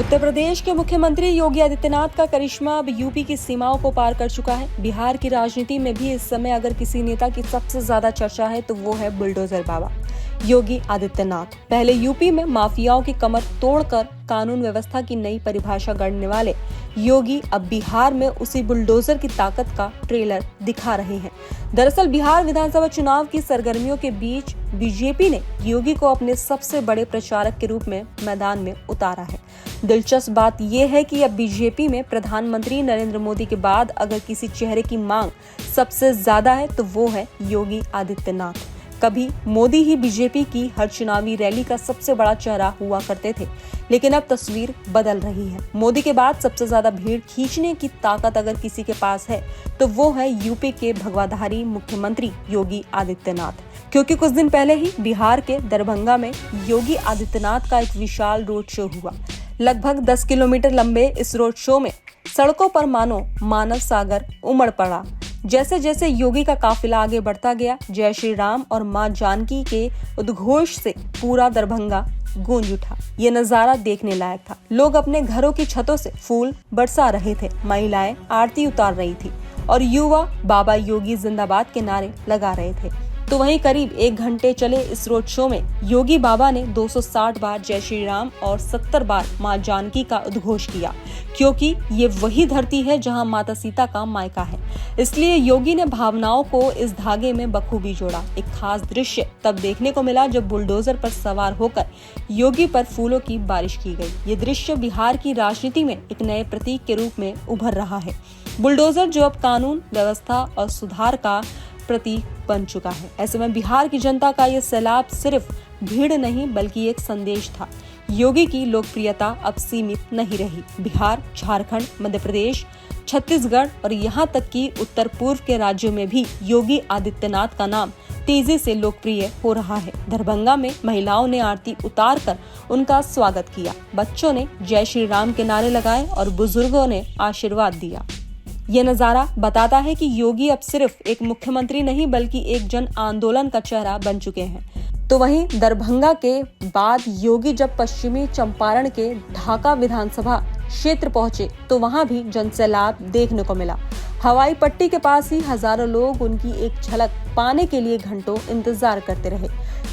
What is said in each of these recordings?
उत्तर प्रदेश के मुख्यमंत्री योगी आदित्यनाथ का करिश्मा अब यूपी की सीमाओं को पार कर चुका है। बिहार की राजनीति में भी इस समय अगर किसी नेता की सबसे ज्यादा चर्चा है तो वो है बुलडोजर बाबा योगी आदित्यनाथ। पहले यूपी में माफियाओं की कमर तोड़कर कानून व्यवस्था की नई परिभाषा गढ़ने वाले योगी अब बिहार में उसी बुलडोजर की ताकत का ट्रेलर दिखा रहे हैं। दरअसल बिहार विधानसभा चुनाव की सरगर्मियों के बीच बीजेपी ने योगी को अपने सबसे बड़े प्रचारक के रूप में मैदान में उतारा है। दिलचस्प बात यह है कि अब बीजेपी में प्रधानमंत्री नरेंद्र मोदी के बाद अगर किसी चेहरे की मांग सबसे ज्यादा है तो वो है योगी आदित्यनाथ। कभी मोदी ही बीजेपी की हर चुनावी रैली का सबसे बड़ा चेहरा हुआ करते थे, लेकिन अब तस्वीर बदल रही है। मोदी के बाद सबसे ज्यादा भीड़ खींचने की ताकत अगर किसी के पास है तो वो है यूपी के भगवाधारी मुख्यमंत्री योगी आदित्यनाथ। क्योंकि कुछ दिन पहले ही बिहार के दरभंगा में योगी आदित्यनाथ का एक विशाल रोड शो हुआ। लगभग 10 किलोमीटर लंबे इस रोड शो में सड़कों पर मानो मानव सागर उमड़ पड़ा। जैसे जैसे योगी का काफिला आगे बढ़ता गया, जय श्री राम और मां जानकी के उद्घोष से पूरा दरभंगा गूंज उठा। ये नजारा देखने लायक था। लोग अपने घरों की छतों से फूल बरसा रहे थे, महिलाएं आरती उतार रही थी और युवा बाबा योगी जिंदाबाद के नारे लगा रहे थे। तो वहीं करीब 1 घंटे चले इस रोड शो में योगी बाबा ने 260 बार जय श्री राम और 70 बार मां जानकी का उद्घोष किया, क्योंकि ये वही धरती है जहां माता सीता का मायका है। इसलिए योगी ने भावनाओं को इस धागे में बखूबी जोड़ा। एक खास दृश्य तब देखने को मिला जब बुलडोजर पर सवार होकर योगी पर फूलों की बारिश की गई। ये दृश्य बिहार की राजनीति में एक नए प्रतीक के रूप में उभर रहा है। बुलडोजर जो अब कानून व्यवस्था और सुधार का प्रतीक बन चुका है। ऐसे में बिहार की जनता का ये सैलाब सिर्फ भीड़ नहीं बल्कि एक संदेश था। योगी की लोकप्रियता अब सीमित नहीं रही। बिहार, झारखंड, मध्य प्रदेश, छत्तीसगढ़ और यहाँ तक कि उत्तर पूर्व के राज्यों में भी योगी आदित्यनाथ का नाम तेजी से लोकप्रिय हो रहा है। दरभंगा में महिलाओं ने आरती उतार कर उनका स्वागत किया, बच्चों ने जय श्री राम के नारे लगाए और बुजुर्गों ने आशीर्वाद दिया। ये नजारा बताता है कि योगी अब सिर्फ एक मुख्यमंत्री नहीं बल्कि एक जन आंदोलन का चेहरा बन चुके हैं। तो वहीं दरभंगा के बाद योगी जब पश्चिमी चंपारण के ढाका विधानसभा क्षेत्र पहुंचे तो वहां भी जनसैलाब देखने को मिला। हवाई पट्टी के पास ही हजारों लोग उनकी एक झलक पाने के लिए घंटों इंतजार करते रहे।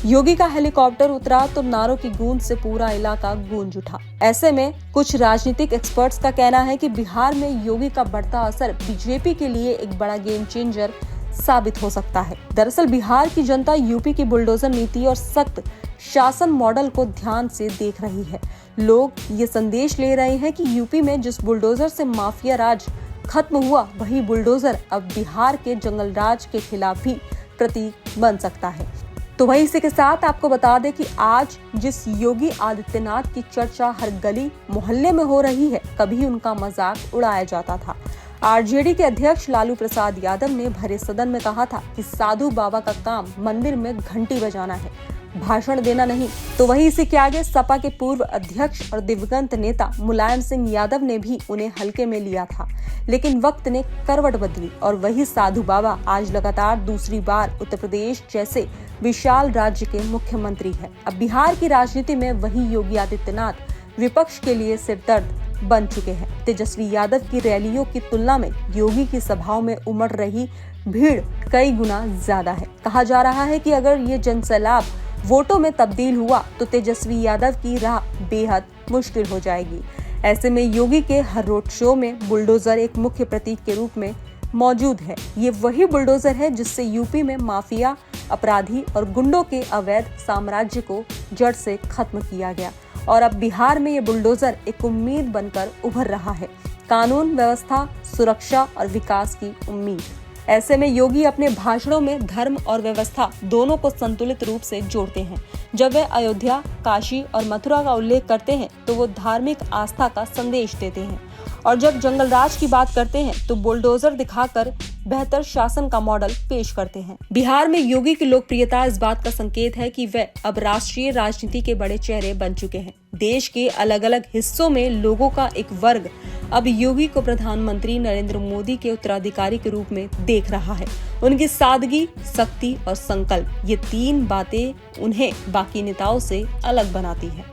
योगी का हेलीकॉप्टर उतरा तो नारों की गूंज से पूरा इलाका गूंज उठा। ऐसे में कुछ राजनीतिक एक्सपर्ट्स का कहना है कि बिहार में योगी का बढ़ता असर बीजेपी के लिए एक बड़ा गेम चेंजर साबित हो सकता है। दरअसल बिहार की जनता यूपी की बुलडोजर नीति और सख्त शासन मॉडल को ध्यान से देख रही है। लोग ये संदेश ले रहे हैं कि यूपी में जिस बुलडोजर से माफिया राज खत्म हुआ, वही बुलडोजर अब बिहार के जंगल राज के खिलाफ भी प्रतीक बन सकता है। तो वही इसी के साथ आपको बता दें कि आज जिस योगी आदित्यनाथ की चर्चा हर गली मोहल्ले में हो रही है, कभी उनका मजाक उड़ाया जाता था। आरजेडी के अध्यक्ष लालू प्रसाद यादव ने भरे सदन में कहा था कि साधु बाबा का काम मंदिर में घंटी बजाना है, भाषण देना नहीं। तो वही इसी के आगे सपा के पूर्व अध्यक्ष और दिवंगत नेता मुलायम सिंह यादव ने भी उन्हें हल्के में लिया था, लेकिन वक्त ने करवट बदली और वही साधु बाबा आज लगातार दूसरी बार उत्तर प्रदेश जैसे विशाल राज्य के मुख्यमंत्री है। अब बिहार की राजनीति में वही योगी आदित्यनाथ विपक्ष के लिए सिरदर्द बन चुके हैं। तेजस्वी यादव की रैलियों की तुलना में योगी की सभाओं में उमड़ रही भीड़ कई गुना ज्यादा है। कहा जा रहा है कि अगर ये जनसैलाब वोटों में तब्दील हुआ तो तेजस्वी यादव की राह बेहद मुश्किल हो जाएगी। ऐसे में योगी के हर रोड शो में बुलडोजर एक मुख्य प्रतीक के रूप में मौजूद है। ये वही बुलडोजर है जिससे यूपी में माफिया, अपराधी और गुंडों के अवैध साम्राज्य को जड़ से खत्म किया गया और अब बिहार में ये बुलडोजर एक उम्मीद बनकर उभर रहा है। कानून व्यवस्था, सुरक्षा और विकास की उम्मीद। ऐसे में योगी अपने भाषणों में धर्म और व्यवस्था दोनों को संतुलित रूप से जोड़ते हैं। जब वे अयोध्या, काशी और मथुरा का उल्लेख करते हैं तो वो धार्मिक आस्था का संदेश देते हैं और जब जंगल राज की बात करते हैं तो बुलडोजर दिखाकर बेहतर शासन का मॉडल पेश करते हैं। बिहार में योगी की लोकप्रियता इस बात का संकेत है कि वे अब राष्ट्रीय राजनीति के बड़े चेहरे बन चुके हैं। देश के अलग अलग हिस्सों में लोगों का एक वर्ग अब योगी को प्रधानमंत्री नरेंद्र मोदी के उत्तराधिकारी के रूप में देख रहा है। उनकी सादगी, सख्ती और संकल्प, ये 3 बातें उन्हें बाकी नेताओं से अलग बनाती है।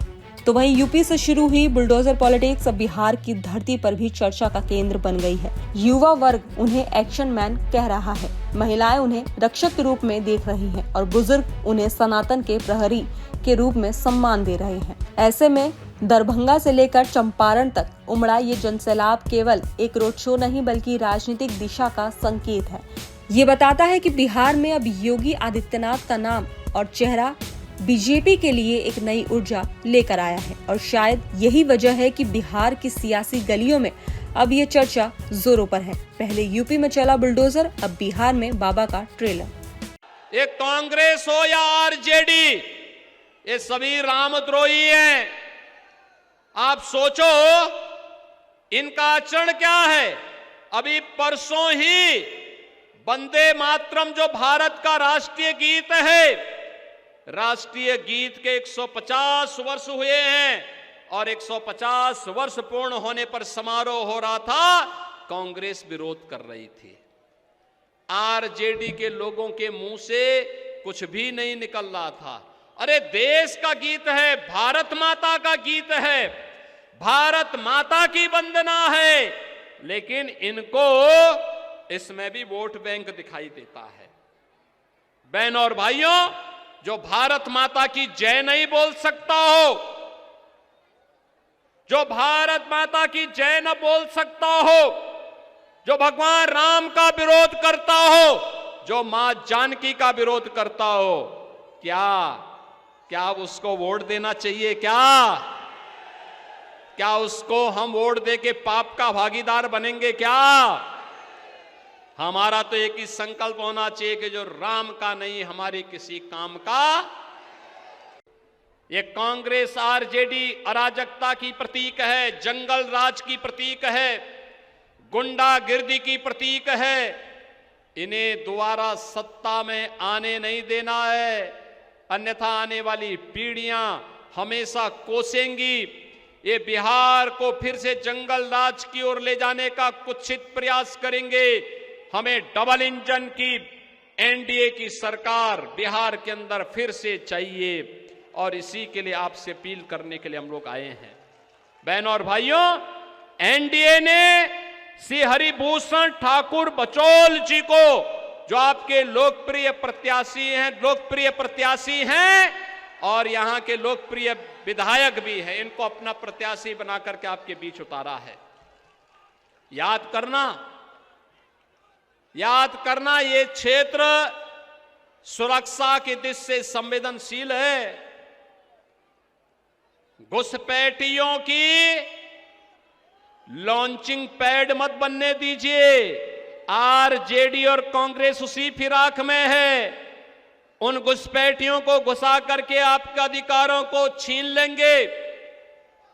तो वहीं यूपी से शुरू हुई बुलडोजर पॉलिटिक्स अब बिहार की धरती पर भी चर्चा का केंद्र बन गई है। युवा वर्ग उन्हें एक्शन मैन कह रहा है, महिलाएं उन्हें रक्षक के रूप में देख रही हैं और बुजुर्ग उन्हें सनातन के प्रहरी के रूप में सम्मान दे रहे हैं। ऐसे में दरभंगा से लेकर चंपारण तक उमड़ा ये जनसैलाब केवल एक रोड शो नहीं बल्कि राजनीतिक दिशा का संकेत है। ये बताता है कि बिहार में अब योगी आदित्यनाथ का नाम और चेहरा बीजेपी के लिए एक नई ऊर्जा लेकर आया है और शायद यही वजह है कि बिहार की सियासी गलियों में अब ये चर्चा जोरों पर है। पहले यूपी में चला बुलडोजर, अब बिहार में बाबा का ट्रेलर। एक कांग्रेस हो या आरजेडी, ये सभी रामद्रोही हैं। आप सोचो इनका आचरण क्या है। अभी परसों ही वंदे मातरम जो भारत का राष्ट्रीय गीत है, राष्ट्रीय गीत के 150 वर्ष हुए हैं और 150 वर्ष पूर्ण होने पर समारोह हो रहा था। कांग्रेस विरोध कर रही थी। आरजेडी के लोगों के मुंह से कुछ भी नहीं निकल रहा था। अरे देश का गीत है, भारत माता का गीत है, भारत माता की वंदना है, लेकिन इनको इसमें भी वोट बैंक दिखाई देता है। बहनों और भाइयों, जो भारत माता की जय नहीं बोल सकता हो, जो भारत माता की जय न बोल सकता हो, जो भगवान राम का विरोध करता हो, जो मां जानकी का विरोध करता हो, क्या उसको वोट देना चाहिए? क्या उसको हम वोट दे के पाप का भागीदार बनेंगे? क्या हमारा तो एक ही संकल्प होना चाहिए कि जो राम का नहीं हमारे किसी काम का। ये कांग्रेस आरजेडी अराजकता की प्रतीक है, जंगल राज की प्रतीक है, गुंडागिर्दी की प्रतीक है। इन्हें दोबारा सत्ता में आने नहीं देना है, अन्यथा आने वाली पीढ़ियां हमेशा कोसेंगी। ये बिहार को फिर से जंगल राज की ओर ले जाने का कुत्सित प्रयास करेंगे। हमें डबल इंजन की एनडीए की सरकार बिहार के अंदर फिर से चाहिए और इसी के लिए आपसे अपील करने के लिए हम लोग आए हैं। बहनों और भाइयों, एनडीए ने श्री हरिभूषण ठाकुर बचौल जी को, जो आपके लोकप्रिय प्रत्याशी हैं और यहां के लोकप्रिय विधायक भी हैं, इनको अपना प्रत्याशी बना करके आपके बीच उतारा है। याद करना ये क्षेत्र सुरक्षा की दृष्टि से संवेदनशील है। घुसपैठियों की लॉन्चिंग पैड मत बनने दीजिए। आरजेडी और कांग्रेस उसी फिराक में है। उन घुसपैठियों को घुसा करके आपके अधिकारों को छीन लेंगे,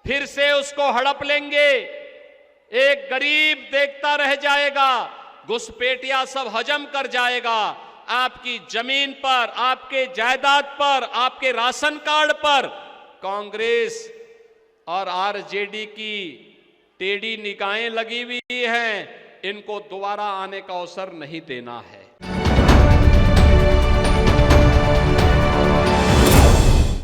फिर से उसको हड़प लेंगे। एक गरीब देखता रह जाएगा, घुसपैठिया सब हजम कर जाएगा। आपकी जमीन पर, आपके जायदाद पर, आपके राशन कार्ड पर कांग्रेस और आरजेडी की टेढ़ी निगाहें लगी हुई हैं। इनको दोबारा आने का अवसर नहीं देना है।